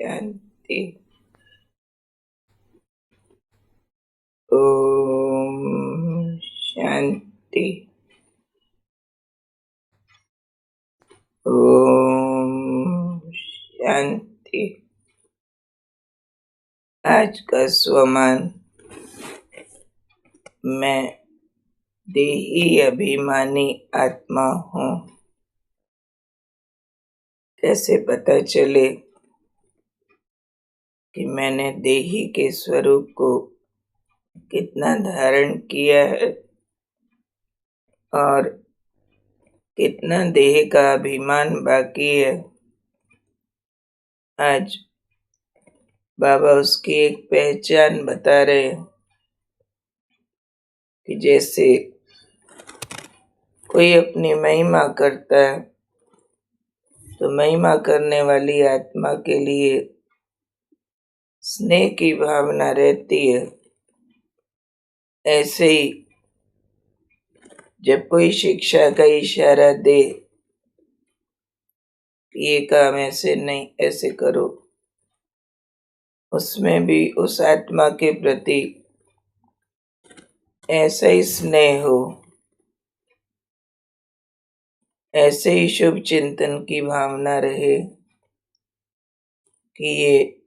शांति। ओम शांति। ओम शांति। आज का स्वमान, मैं देही अभिमानी आत्मा हूँ। कैसे पता चले कि मैंने देही के स्वरूप को कितना धारण किया है और कितना देह का अभिमान बाकी है। आज बाबा उसकी एक पहचान बता रहे हैं कि जैसे कोई अपनी महिमा करता है तो महिमा करने वाली आत्मा के लिए स्नेह की भावना रहती है। ऐसे ही जब कोई शिक्षा का इशारा दे, ये काम ऐसे नहीं, ऐसे करो, उसमें भी उस आत्मा के प्रति ऐसा ही स्नेह हो, ऐसे ही शुभ चिंतन की भावना रहे कि ये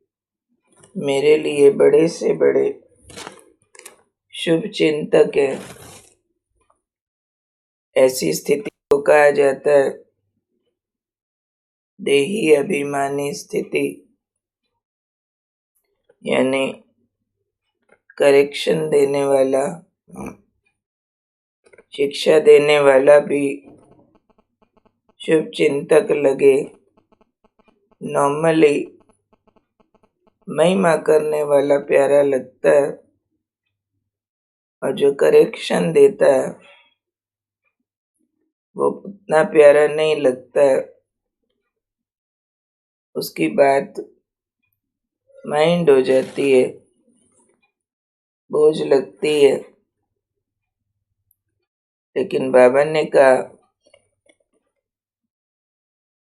मेरे लिए बड़े से बड़े शुभ चिंतक है। ऐसी स्थिति को कहा जाता है देही अभिमानी स्थिति, यानी करेक्शन देने वाला, शिक्षा देने वाला भी शुभ चिंतक लगे। नॉर्मली महिमा करने वाला प्यारा लगता है और जो करेक्शन देता है वो उतना प्यारा नहीं लगता है। उसकी बात माइंड हो जाती है, बोझ लगती है। लेकिन बाबा ने कहा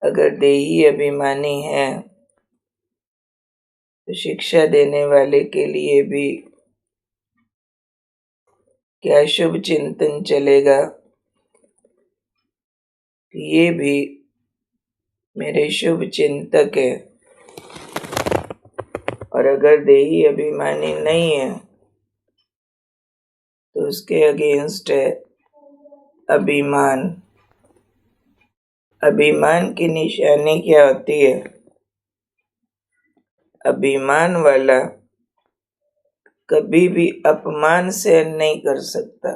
अगर देही अभिमानी है तो शिक्षा देने वाले के लिए भी क्या शुभ चिंतन चलेगा कि ये भी मेरे शुभ चिंतक है। और अगर देही अभिमानी नहीं है तो उसके अगेंस्ट है अभिमान। अभिमान की निशानी क्या होती है? अभिमान वाला कभी भी अपमान सहन नहीं कर सकता।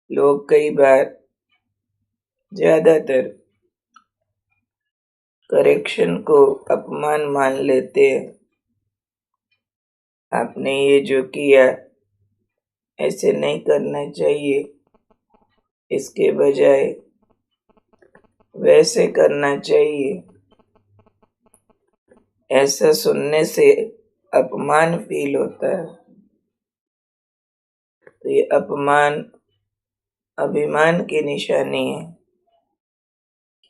लोग कई बार, ज्यादातर, करेक्शन को अपमान मान लेते हैं। आपने ये जो किया ऐसे नहीं करना चाहिए, इसके बजाय वैसे करना चाहिए। ऐसा सुनने से अपमान फील होता है। तो ये अपमान अभिमान की निशानी है।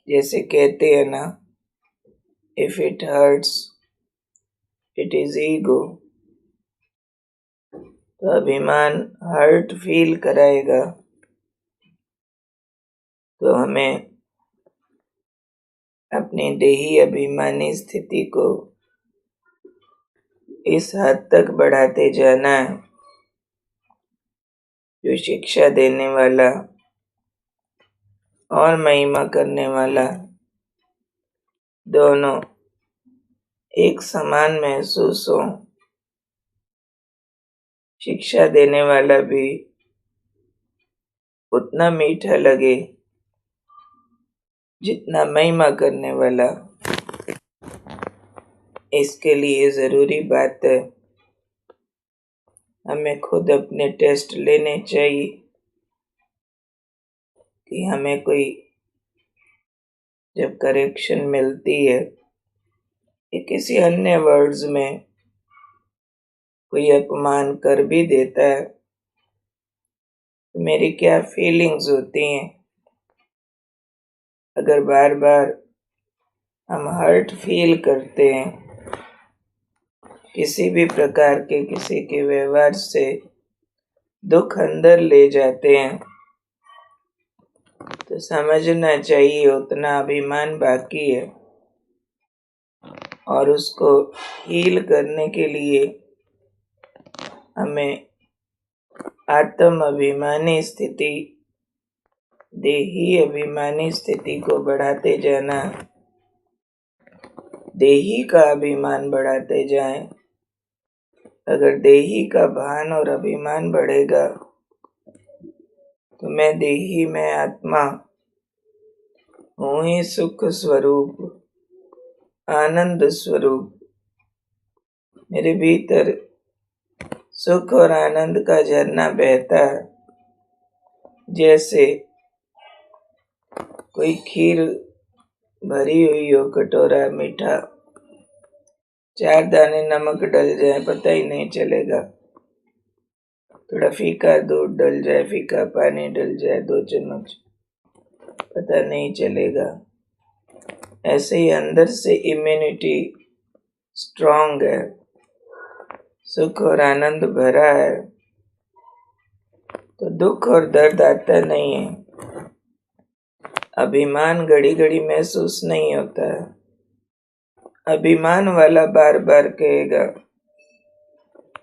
जैसे कहते हैं ना, if it hurts it is ego. तो अभिमान हर्ट फील कराएगा, तो हमें अपनी देही अभिमानी स्थिति को इस हद तक बढ़ाते जाना है जो शिक्षा देने वाला और महिमा करने वाला दोनों एक समान महसूस हो। शिक्षा देने वाला भी उतना मीठा लगे जितना महिमा करने वाला। इसके लिए जरूरी बात है हमें खुद अपने टेस्ट लेने चाहिए कि हमें कोई जब करेक्शन मिलती है कि किसी अन्य वर्ड्स में कोई अपमान कर भी देता है तो मेरी क्या फीलिंग्स होती हैं। अगर बार बार हम हर्ट फील करते हैं, किसी भी प्रकार के किसी के व्यवहार से दुख अंदर ले जाते हैं, तो समझना चाहिए उतना अभिमान बाकी है और उसको हील करने के लिए हमें आत्म अभिमानी स्थिति, देही अभिमानी स्थिति को बढ़ाते जाना, देही का अभिमान बढ़ाते जाएं। अगर देही का भान और अभिमान बढ़ेगा तो मैं देही में आत्मा हूँ ही सुख स्वरूप, आनंद स्वरूप। मेरे भीतर सुख और आनंद का झरना बहता है, जैसे कोई खीर भरी हुई हो, कटोरा मीठा, 4 दाने नमक डल जाए पता ही नहीं चलेगा, थोड़ा फीका दूध डल जाए, फीका पानी डल जाए 2 चम्मच, पता नहीं चलेगा। ऐसे ही अंदर से इम्यूनिटी स्ट्रांग है, सुख और आनंद भरा है, तो दुख और दर्द आता नहीं है, अभिमान घड़ी घड़ी महसूस नहीं होता है। अभिमान वाला बार बार कहेगा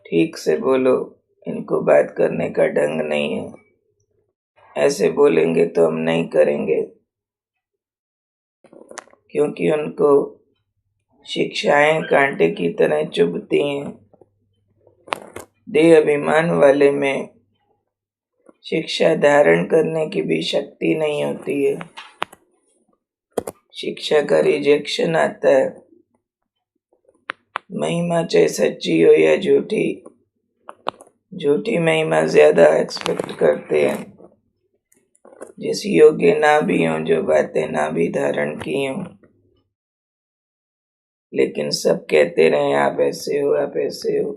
ठीक से बोलो, इनको बात करने का ढंग नहीं है, ऐसे बोलेंगे तो हम नहीं करेंगे, क्योंकि उनको शिक्षाएं कांटे की तरह चुभती हैं। देह अभिमान वाले में शिक्षा धारण करने की भी शक्ति नहीं होती है, शिक्षा का रिजेक्शन आता है। महिमा चाहे सच्ची हो या झूठी, झूठी महिमा ज्यादा एक्सपेक्ट करते हैं, जिस योग्य ना भी हो, जो बातें ना भी धारण की हों, लेकिन सब कहते रहे आप ऐसे हो, आप ऐसे हो,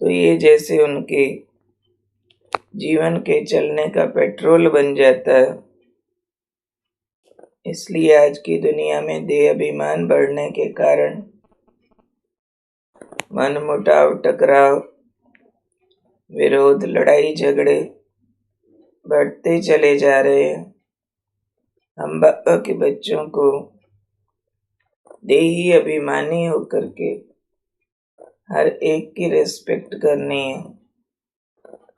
तो ये जैसे उनके जीवन के चलने का पेट्रोल बन जाता है। इसलिए आज की दुनिया में देह अभिमान बढ़ने के कारण मनमुटाव, टकराव, विरोध, लड़ाई झगड़े बढ़ते चले जा रहे हैं। हम बाबा के बच्चों को देही अभिमानी होकर के हर एक की रिस्पेक्ट करनी है।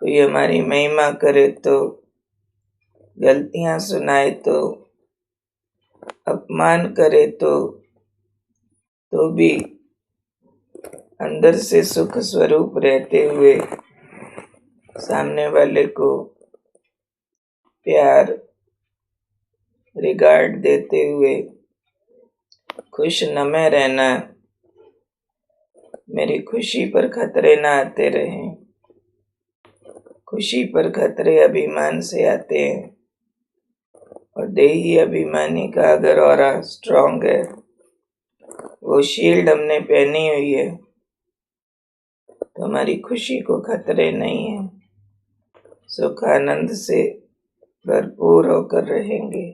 कोई हमारी महिमा करे तो, गलतियां सुनाए तो, अपमान करे तो भी अंदर से सुख स्वरूप रहते हुए सामने वाले को प्यार, रिगार्ड देते हुए खुश नमे रहना। मेरी खुशी पर खतरे ना आते रहें। खुशी पर खतरे अभिमान से आते हैं, और देही अभिमानी का अगर ऑरा स्ट्रांग है, वो शील्ड हमने पहनी हुई है, तो हमारी खुशी को खतरे नहीं है, सुख आनंद से भरपूर होकर रहेंगे।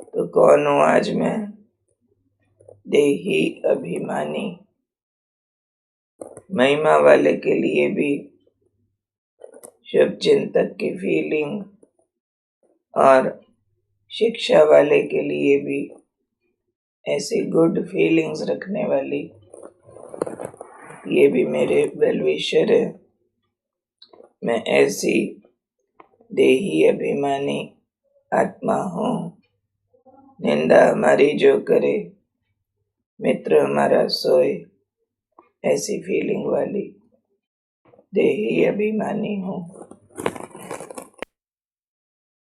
तो कौन हूँ आज मैं? देही अभिमानी। महिमा वाले के लिए भी शुभ चिंतक की फीलिंग, और शिक्षा वाले के लिए भी ऐसी गुड फीलिंग्स रखने वाली, ये भी मेरे वेल विशर है। मैं ऐसी देही अभिमानी आत्मा हूँ। निंदा हमारी जो करे, मित्र हमारा सोए, ऐसी फीलिंग वाली देही अभिमानी हूँ।